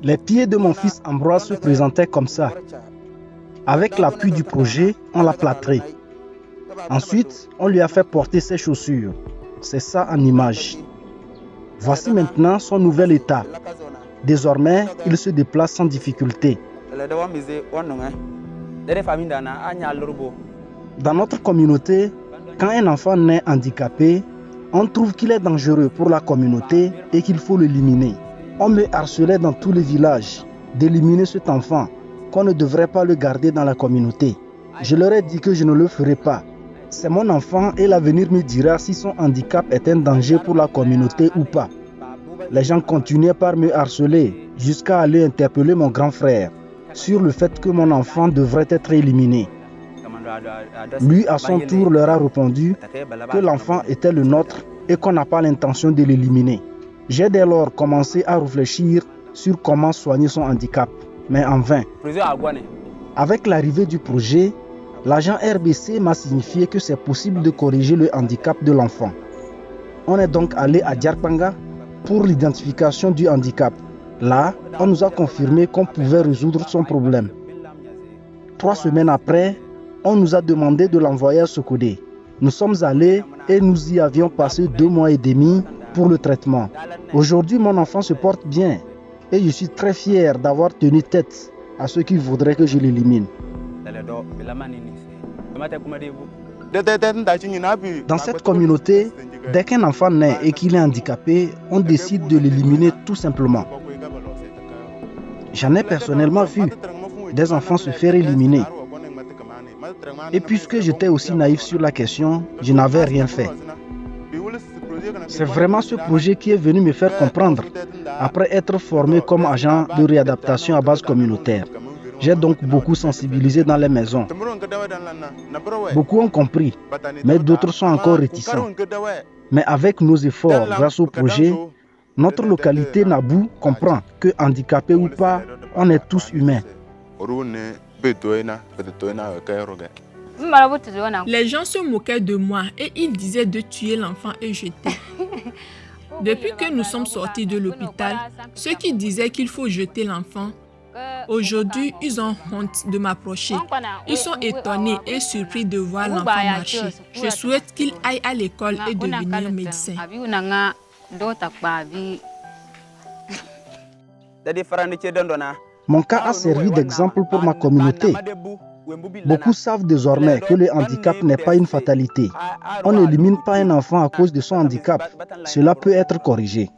Les pieds de mon fils Ambroise se présentaient comme ça. Avec l'appui du projet, on l'a plâtré. Ensuite, on lui a fait porter ses chaussures. C'est ça en image. Voici maintenant son nouvel état. Désormais, il se déplace sans difficulté. Dans notre communauté, quand un enfant naît handicapé, on trouve qu'il est dangereux pour la communauté et qu'il faut l'éliminer. On me harcelait dans tous les villages d'éliminer cet enfant, qu'on ne devrait pas le garder dans la communauté. Je leur ai dit que je ne le ferai pas. C'est mon enfant et l'avenir me dira si son handicap est un danger pour la communauté ou pas. Les gens continuaient par me harceler jusqu'à aller interpeller mon grand frère sur le fait que mon enfant devrait être éliminé. Lui, à son tour, leur a répondu que l'enfant était le nôtre et qu'on n'a pas l'intention de l'éliminer. J'ai dès lors commencé à réfléchir sur comment soigner son handicap, mais en vain. Avec l'arrivée du projet, l'agent RBC m'a signifié que c'est possible de corriger le handicap de l'enfant. On est donc allé à Djarpanga pour l'identification du handicap. Là, on nous a confirmé qu'on pouvait résoudre son problème. 3 semaines après, on nous a demandé de l'envoyer à Sokodé. Nous sommes allés et nous y avions passé 2 mois et demi pour le traitement. Aujourd'hui, mon enfant se porte bien et je suis très fier d'avoir tenu tête à ceux qui voudraient que je l'élimine. Dans cette communauté, dès qu'un enfant naît et qu'il est handicapé, on décide de l'éliminer tout simplement. J'en ai personnellement vu des enfants se faire éliminer. Et puisque j'étais aussi naïf sur la question, je n'avais rien fait. C'est vraiment ce projet qui est venu me faire comprendre, après être formé comme agent de réadaptation à base communautaire. J'ai donc beaucoup sensibilisé dans les maisons. Beaucoup ont compris, mais d'autres sont encore réticents. Mais avec nos efforts grâce au projet, notre localité Nabou comprend que handicapés ou pas, on est tous humains. Les gens se moquaient de moi et ils disaient de tuer l'enfant et jeter. Depuis que nous sommes sortis de l'hôpital, ceux qui disaient qu'il faut jeter l'enfant, aujourd'hui, ils ont honte de m'approcher. Ils sont étonnés et surpris de voir l'enfant marcher. Je souhaite qu'il aille à l'école et devenir médecin. Mon cas a servi d'exemple pour ma communauté. Beaucoup savent désormais que le handicap n'est pas une fatalité. On n'élimine pas un enfant à cause de son handicap. Cela peut être corrigé.